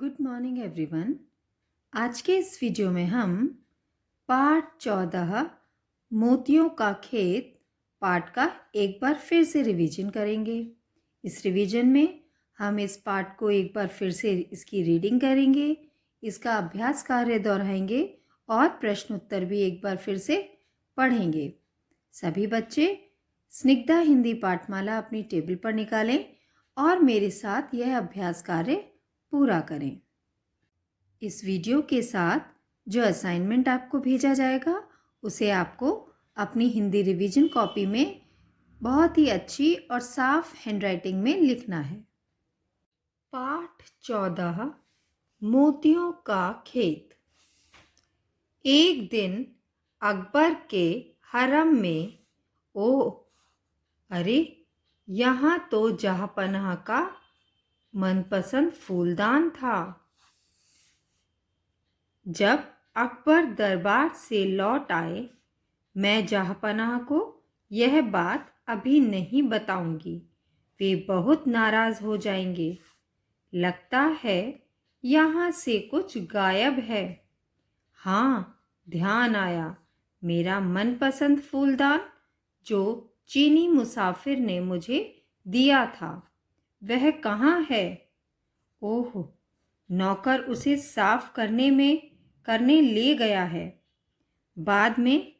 Good morning everyone. आज के इस वीडियो में हम पाठ 14 मोतियों का खेत पाठ का एक बार फिर से रिवीजन करेंगे। इस रिवीजन में हम इस पाठ को एक बार फिर से इसकी रीडिंग करेंगे, इसका अभ्यास कार्य दोहराएंगे और प्रश्न उत्तर भी एक बार फिर से पढ़ेंगे। सभी बच्चे स्निग्धा हिंदी पाठमाला अपनी टेबल पर निकालें और मेरे साथ यह अभ्यास कार्य पूरा करें। इस वीडियो के साथ जो असाइनमेंट आपको भेजा जाएगा उसे आपको अपनी हिंदी रिवीजन कॉपी में बहुत ही अच्छी और साफ हैंडराइटिंग में लिखना है। पाठ 14 मोतियों का खेत। एक दिन अकबर के हरम में अरे यहाँ तो जहाँपनाह का मनपसंद फूलदान था। जब अकबर दरबार से लौट आए, मैं जहाँपनाह को यह बात अभी नहीं बताऊंगी, वे बहुत नाराज हो जाएंगे। लगता है यहाँ से कुछ गायब है। हाँ, ध्यान आया, मेरा मनपसंद फूलदान जो चीनी मुसाफिर ने मुझे दिया था, वह कहाँ है? ओह, नौकर उसे साफ करने ले गया है। बाद में,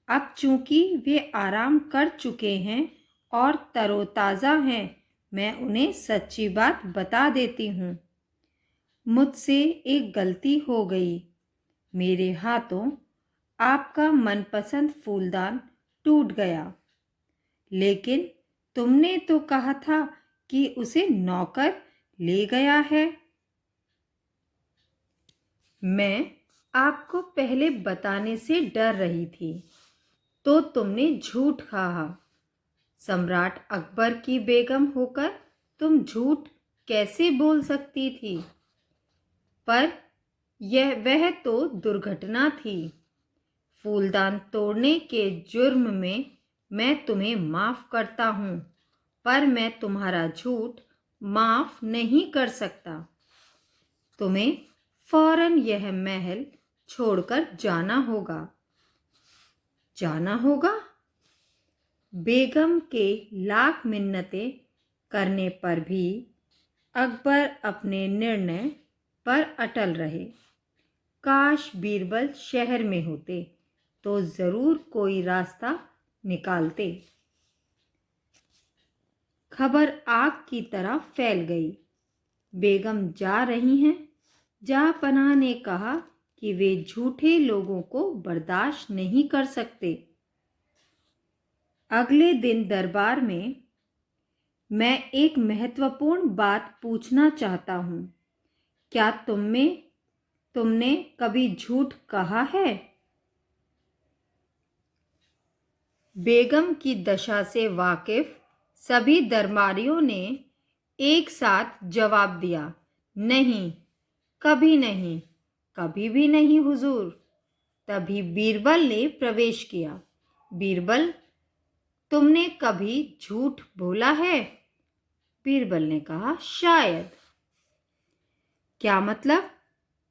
अब चूंकि वे आराम कर चुके हैं और तरोताज़ा हैं, मैं उन्हें सच्ची बात बता देती हूँ। मुझसे एक गलती हो गई। मेरे हाथों आपका मनपसंद फूलदान टूट गया। लेकिन तुमने तो कहा था कि उसे नौकर ले गया है। मैं आपको पहले बताने से डर रही थी, तो तुमने झूठ कहा। सम्राट अकबर की बेगम होकर तुम झूठ कैसे बोल सकती थी? पर वह तो दुर्घटना थी। फूलदान तोड़ने के जुर्म में मैं तुम्हें माफ़ करता हूँ, पर मैं तुम्हारा झूठ माफ़ नहीं कर सकता। तुम्हें फौरन यह महल छोड़कर जाना होगा। जाना होगा? बेगम के लाख मिन्नतें करने पर भी अकबर अपने निर्णय पर अटल रहे। काश बीरबल शहर में होते तो ज़रूर कोई रास्ता निकालते। खबर आग की तरह फैल गई। बेगम जा रही हैं। जहाँपनाह ने कहा कि वे झूठे लोगों को बर्दाश्त नहीं कर सकते। अगले दिन दरबार में मैं एक महत्वपूर्ण बात पूछना चाहता हूँ। क्या तुमने कभी झूठ कहा है? बेगम की दशा से वाकिफ सभी दरबारियों ने एक साथ जवाब दिया, नहीं, कभी नहीं, कभी भी नहीं हुजूर। तभी बीरबल ने प्रवेश किया। बीरबल, तुमने कभी झूठ बोला है? बीरबल ने कहा, शायद। क्या मतलब?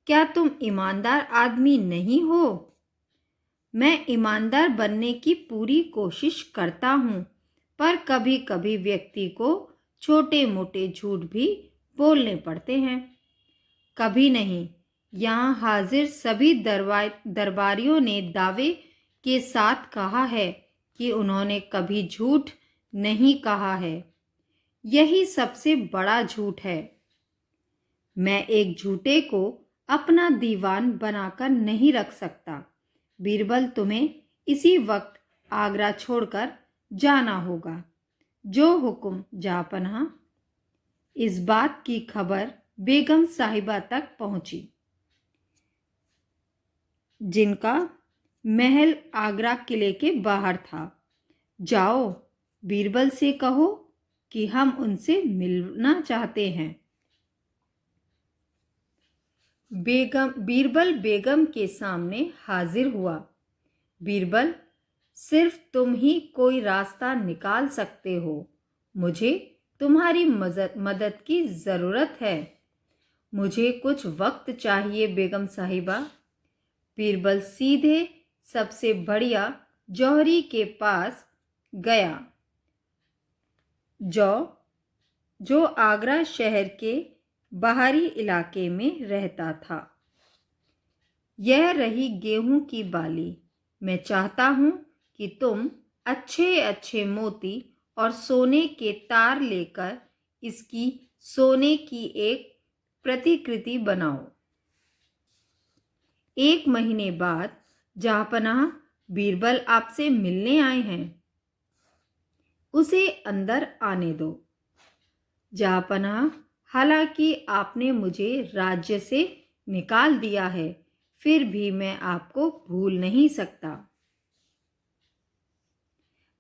क्या तुम ईमानदार आदमी नहीं हो? मैं ईमानदार बनने की पूरी कोशिश करता हूँ, पर कभी कभी व्यक्ति को छोटे मोटे झूठ भी बोलने पड़ते हैं। कभी नहीं। यहाँ हाजिर सभी दरबारियों ने दावे के साथ कहा है कि उन्होंने कभी झूठ नहीं कहा है। यही सबसे बड़ा झूठ है। मैं एक झूठे को अपना दीवान बनाकर नहीं रख सकता। बीरबल, तुम्हें इसी वक्त आगरा छोड़कर जाना होगा। जो हुक्म जहाँपनाह। इस बात की खबर बेगम साहिबा तक पहुंची, जिनका महल आगरा किले के बाहर था। जाओ, बीरबल से कहो कि हम उनसे मिलना चाहते हैं। बीरबल बेगम के सामने हाजिर हुआ। बीरबल, सिर्फ तुम ही कोई रास्ता निकाल सकते हो। मुझे तुम्हारी मदद की ज़रूरत है। मुझे कुछ वक्त चाहिए बेगम साहिबा। बीरबल सीधे सबसे बढ़िया जौहरी के पास गया, जो आगरा शहर के बाहरी इलाके में रहता था। यह रही गेहूं की बाली। मैं चाहता हूं कि तुम अच्छे अच्छे मोती और सोने के तार लेकर इसकी सोने की एक प्रतिकृति बनाओ। 1 महीने बाद जहाँपनाह बीरबल आपसे मिलने आए हैं, उसे अंदर आने दो। जहाँपनाह, हालांकि आपने मुझे राज्य से निकाल दिया है, फिर भी मैं आपको भूल नहीं सकता।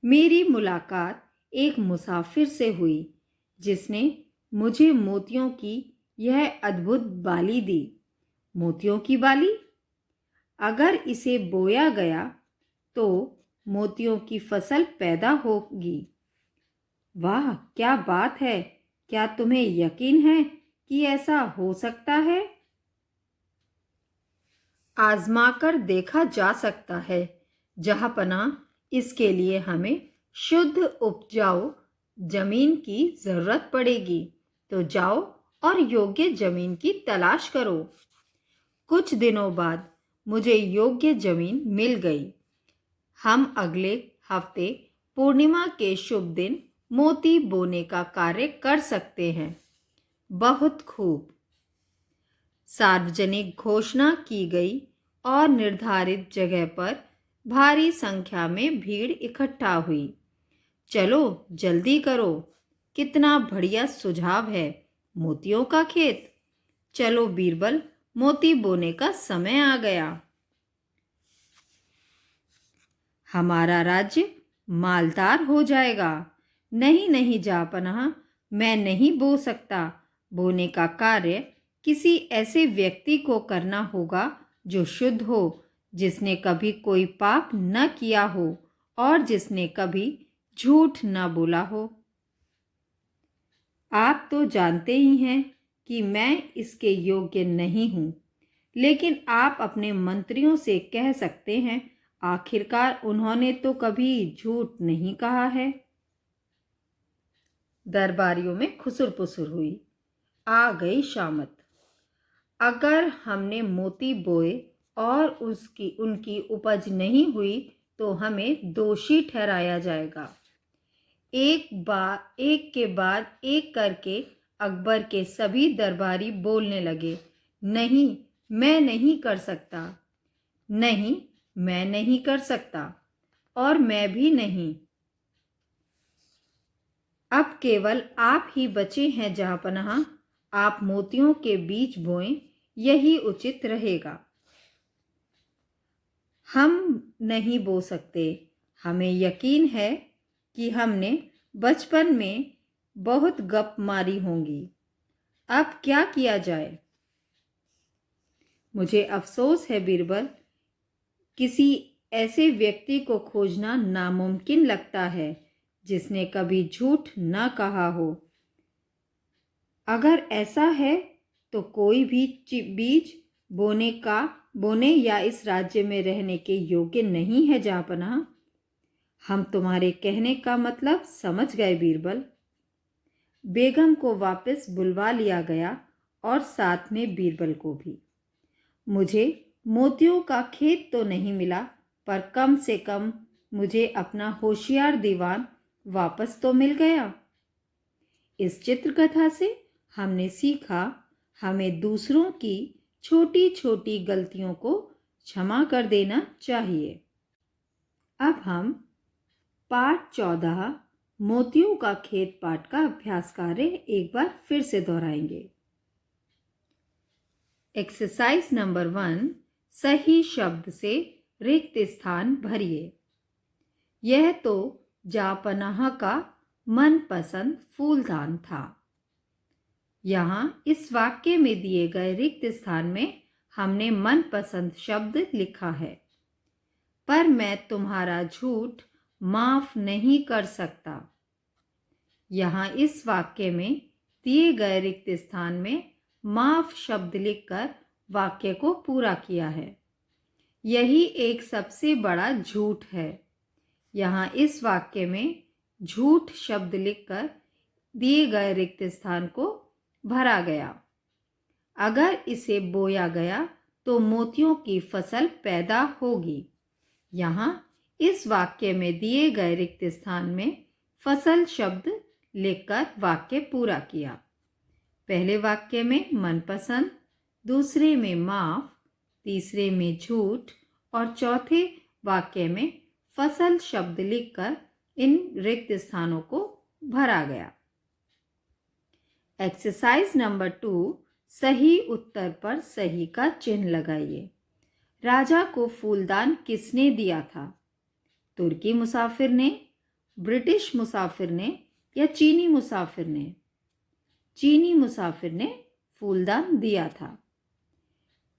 मेरी मुलाकात एक मुसाफिर से हुई जिसने मुझे मोतियों की यह अद्भुत बाली दी। मोतियों की बाली? अगर इसे बोया गया तो मोतियों की फसल पैदा होगी। वाह, क्या बात है! क्या तुम्हें यकीन है कि ऐसा हो सकता है? आजमाकर देखा जा सकता है जहाँपनाह। इसके लिए हमें शुद्ध उपजाऊ जमीन की जरूरत पड़ेगी। तो जाओ और योग्य जमीन की तलाश करो। कुछ दिनों बाद मुझे योग्य जमीन मिल गई। हम अगले हफ्ते पूर्णिमा के शुभ दिन मोती बोने का कार्य कर सकते हैं। बहुत खूब। सार्वजनिक घोषणा की गई और निर्धारित जगह पर भारी संख्या में भीड़ इकट्ठा हुई। चलो जल्दी करो। कितना बढ़िया सुझाव है, मोतियों का खेत। चलो बीरबल, मोती बोने का समय आ गया। हमारा राज्य मालदार हो जाएगा। नहीं नहीं जहाँपनाह, मैं नहीं बो सकता। बोने का कार्य किसी ऐसे व्यक्ति को करना होगा जो शुद्ध हो, जिसने कभी कोई पाप न किया हो और जिसने कभी झूठ न बोला हो। आप तो जानते ही हैं कि मैं इसके योग्य नहीं हूं, लेकिन आप अपने मंत्रियों से कह सकते हैं। आखिरकार उन्होंने तो कभी झूठ नहीं कहा है। दरबारियों में खुसुर पुसुर हुई। आ गई शामत। अगर हमने मोती बोए और उनकी उपज नहीं हुई तो हमें दोषी ठहराया जाएगा। एक के बाद एक करके अकबर के सभी दरबारी बोलने लगे। नहीं, मैं नहीं कर सकता। नहीं, मैं नहीं कर सकता। और मैं भी नहीं। अब केवल आप ही बचे हैं जहाँपनाह। आप मोतियों के बीज बोएं, यही उचित रहेगा। हम नहीं बो सकते। हमें यकीन है कि हमने बचपन में बहुत गप मारी होंगी। अब क्या किया जाए? मुझे अफसोस है बीरबल, किसी ऐसे व्यक्ति को खोजना नामुमकिन लगता है जिसने कभी झूठ न कहा हो। अगर ऐसा है तो कोई भी बीज बोने या इस राज्य में रहने के योग्य नहीं है जहाँपनाह। हम तुम्हारे कहने का मतलब समझ गए बीरबल। बेगम को वापस बुलवा लिया गया और साथ में बीरबल को भी। मुझे मोतियों का खेत तो नहीं मिला, पर कम से कम मुझे अपना होशियार दीवान वापस तो मिल गया। इस चित्रकथा से हमने सीखा, हमें दूसरों की छोटी छोटी गलतियों को क्षमा कर देना चाहिए। अब हम पाठ 14 मोतियों का खेत पाठ का अभ्यास कार्य एक बार फिर से दोहराएंगे। एक्सरसाइज नंबर 1, सही शब्द से रिक्त स्थान भरिए। यह तो जहाँपनाह का मनपसंद फूलदान था। यहाँ इस वाक्य में दिए गए रिक्त स्थान में हमने मनपसंद शब्द लिखा है। पर मैं तुम्हारा झूठ माफ नहीं कर सकता। यहाँ इस वाक्य में दिए गए रिक्त स्थान में माफ शब्द लिखकर वाक्य को पूरा किया है। यही एक सबसे बड़ा झूठ है। यहाँ इस वाक्य में झूठ शब्द लिखकर दिए गए रिक्त स्थान को भरा गया। अगर इसे बोया गया तो मोतियों की फसल पैदा होगी। यहाँ इस वाक्य में दिए गए रिक्त स्थान में फसल शब्द लिखकर वाक्य पूरा किया। पहले वाक्य में मनपसंद, दूसरे में माफ, तीसरे में झूठ और चौथे वाक्य में फसल शब्द लिखकर इन रिक्त स्थानों को भरा गया। एक्सरसाइज नंबर 2, सही उत्तर पर सही का चिन्ह लगाइए। राजा को फूलदान किसने दिया था? तुर्की मुसाफिर ने, ब्रिटिश मुसाफिर ने या चीनी मुसाफिर ने? चीनी मुसाफिर ने फूलदान दिया था।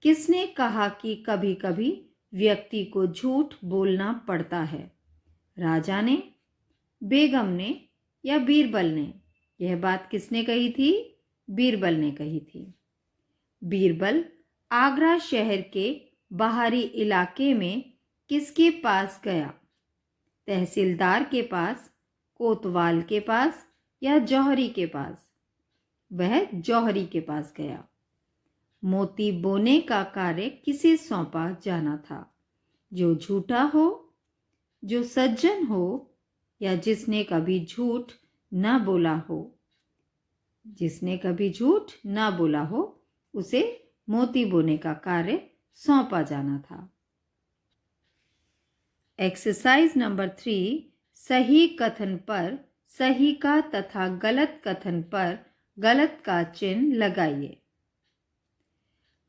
किसने कहा कि कभी कभी व्यक्ति को झूठ बोलना पड़ता है? राजा ने, बेगम ने या बीरबल ने? यह बात किसने कही थी? बीरबल ने कही थी। बीरबल आगरा शहर के बाहरी इलाके में किसके पास गया? तहसीलदार के पास, कोतवाल के पास या जौहरी के पास? वह जौहरी के पास गया। मोती बोने का कार्य किसे सौंपा जाना था? जो झूठा हो, जो सज्जन हो या जिसने कभी झूठ न बोला हो? जिसने कभी झूठ न बोला हो उसे मोती बोने का कार्य सौंपा जाना था। एक्सरसाइज नंबर 3, सही कथन पर सही का तथा गलत कथन पर गलत का चिन्ह लगाइए।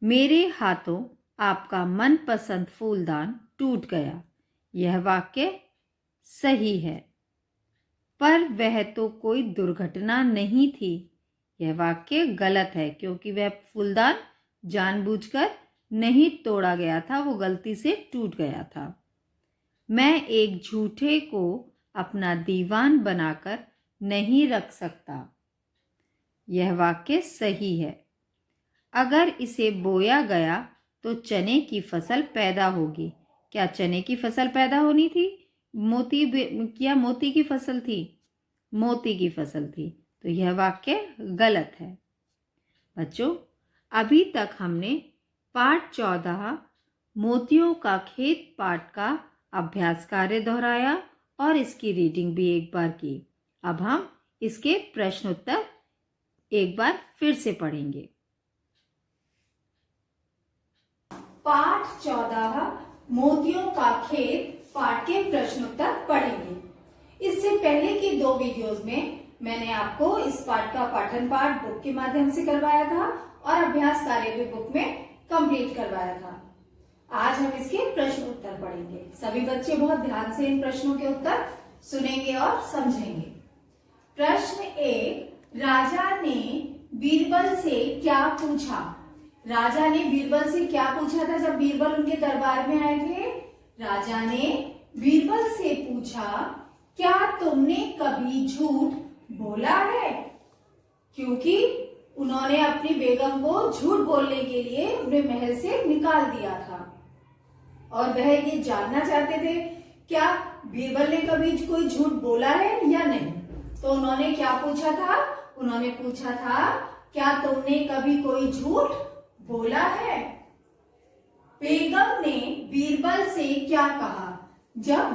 मेरे हाथों आपका मनपसंद फूलदान टूट गया। यह वाक्य सही है, पर वह तो कोई दुर्घटना नहीं थी। यह वाक्य गलत है क्योंकि वह फूलदान जानबूझकर नहीं तोड़ा गया था, वो गलती से टूट गया था। मैं एक झूठे को अपना दीवान बनाकर नहीं रख सकता। यह वाक्य सही है। अगर इसे बोया गया तो चने की फसल पैदा होगी। क्या चने की फसल पैदा होनी थी? मोती की फसल थी? मोती की फसल थी, तो यह वाक्य गलत है। बच्चों, अभी तक हमने पाठ 14 मोतियों का खेत पाठ का अभ्यास कार्य दोहराया और इसकी रीडिंग भी एक बार की। अब हम इसके प्रश्न उत्तर एक बार फिर से पढ़ेंगे। पाठ 14 मोतियों का खेत पाठ के प्रश्न उत्तर पढ़ेंगे। इससे पहले की 2 वीडियोस में मैंने आपको इस पाठ का पाठन पाठ बुक के माध्यम से करवाया था और अभ्यास कार्य भी बुक में कंप्लीट करवाया था। आज हम इसके प्रश्न उत्तर पढ़ेंगे। सभी बच्चे बहुत ध्यान से इन प्रश्नों के उत्तर सुनेंगे और समझेंगे। प्रश्न 1, राजा ने बीरबल से क्या पूछा? राजा ने बीरबल से क्या पूछा था जब बीरबल उनके दरबार में आए थे? राजा ने बीरबल से पूछा, क्या तुमने कभी झूठ बोला है? क्योंकि उन्होंने अपनी बेगम को झूठ बोलने के लिए उन्हें महल से निकाल दिया था और वह ये जानना चाहते थे क्या बीरबल ने कभी कोई झूठ बोला है या नहीं। तो उन्होंने क्या पूछा था? उन्होंने पूछा था, क्या तुमने कभी कोई झूठ बोला है? बेगम ने बीरबल से क्या कहा? जब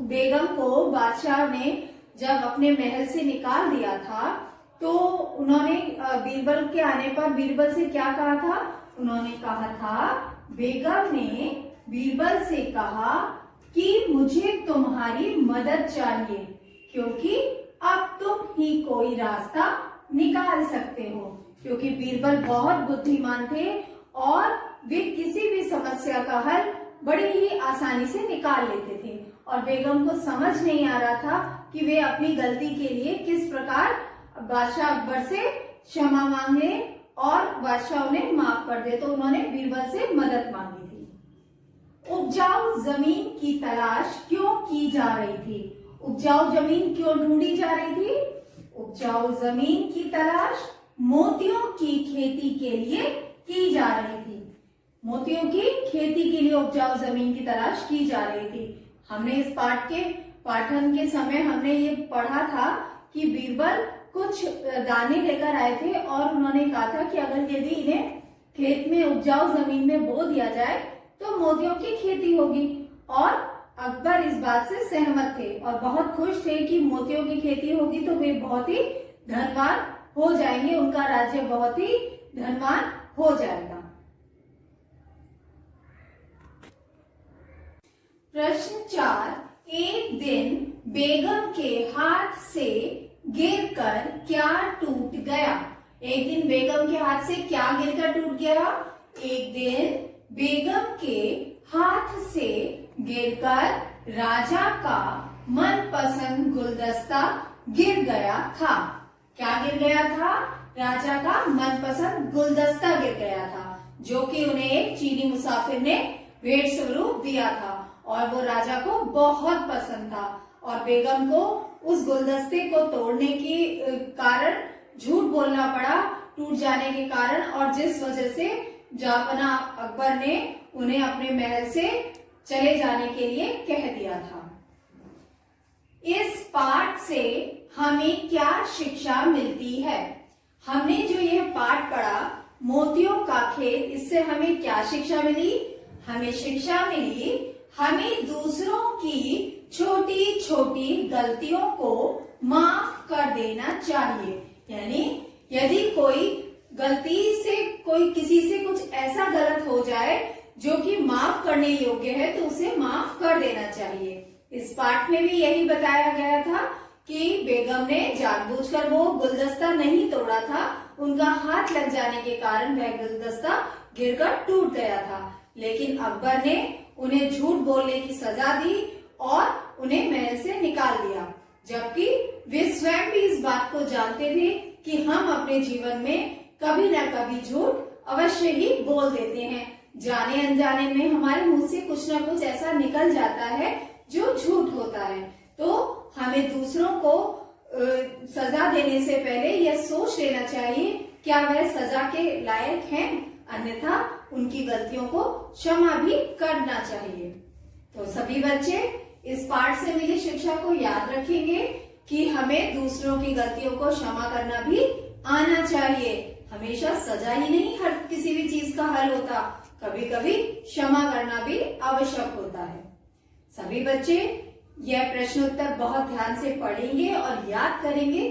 बेगम को बादशाह ने जब अपने महल से निकाल दिया था तो उन्होंने बीरबल के आने पर बीरबल से क्या कहा था? उन्होंने कहा था, बेगम ने बीरबल से कहा कि मुझे तुम्हारी मदद चाहिए क्योंकि अब तुम ही कोई रास्ता निकाल सकते हो। क्योंकि बीरबल बहुत बुद्धिमान थे और वे किसी भी समस्या का हल बड़ी ही आसानी से निकाल लेते थे और बेगम को समझ नहीं आ रहा था कि वे अपनी गलती के लिए किस प्रकार बादशाह अकबर से क्षमा मांगे और बादशाह उन्हें माफ कर दे। तो उन्होंने बीरबल से मदद मांगी थी। उपजाऊ जमीन की तलाश क्यों की जा रही थी? उपजाऊ जमीन क्यों ढूंढी जा रही थी? उपजाऊ जमीन की तलाश मोतियों की खेती के लिए की जा रही थी। मोतियों की खेती के लिए उपजाऊ जमीन की तलाश की जा रही थी। हमने इस पाठ के पाठन के समय हमने ये पढ़ा था कि बीरबल कुछ दाने लेकर आए थे और उन्होंने कहा था कि अगर यदि इन्हें खेत में उपजाऊ जमीन में बो दिया जाए तो मोतियों की खेती होगी। और अकबर इस बात से सहमत थे और बहुत खुश थे कि मोतियों की खेती होगी तो वे बहुत ही धनवान हो जाएंगे, उनका राज्य बहुत ही धनवान हो जाएगा। प्रश्न 4, एक दिन बेगम के हाथ से गिरकर क्या टूट गया? एक दिन बेगम के हाथ से क्या गिरकर टूट गया? एक दिन बेगम के हाथ से गिरकर राजा का मनपसंद गुलदस्ता गिर गया था। क्या गिर गया था? राजा का मनपसंद गुलदस्ता गिर गया था, जो कि उन्हें एक चीनी मुसाफिर ने भेंट स्वरूप दिया था और वो राजा को बहुत पसंद था। और बेगम को उस गुलदस्ते को तोड़ने के कारण झूठ बोलना पड़ा, टूट जाने के कारण, और जिस वजह से जहांपना अकबर ने उन्हें अपने महल से चले जाने के लिए कह दिया था। इस पाठ से हमें क्या शिक्षा मिलती है? हमने जो यह पाठ पढ़ा मोतियों का खेत, इससे हमें क्या शिक्षा मिली? हमें शिक्षा मिली हमें दूसरों की छोटी छोटी गलतियों को माफ कर देना चाहिए। यानी यदि कोई गलती से कोई किसी से कुछ ऐसा गलत हो जाए जो कि माफ करने योग्य है तो उसे माफ कर देना चाहिए। इस पाठ में भी यही बताया गया था कि बेगम ने जानबूझकर वो गुलदस्ता नहीं तोड़ा था, उनका हाथ लग जाने के कारण वह गुलदस्ता गिरकर टूट गया था, लेकिन अकबर ने उन्हें झूठ बोलने की सजा दी और उन्हें महल से निकाल दिया, जबकि वे स्वयं भी इस बात को जानते थे कि हम अपने जीवन में कभी न कभी झूठ अवश्य ही बोल देते हैं। जाने अनजाने में हमारे मुंह से कुछ न कुछ ऐसा निकल जाता है जो झूठ होता है। तो हमें दूसरों को सजा देने से पहले यह सोच लेना चाहिए क्या वह सजा के लायक हैं, अन्यथा उनकी गलतियों को क्षमा भी करना चाहिए। तो सभी बच्चे इस पाठ से मिली शिक्षा को याद रखेंगे कि हमें दूसरों की गलतियों को क्षमा करना भी आना चाहिए। हमेशा सजा ही नहीं हर किसी भी चीज का हल होता, कभी कभी क्षमा करना भी आवश्यक होता है। सभी बच्चे यह प्रश्नोत्तर बहुत ध्यान से पढ़ेंगे और याद करेंगे।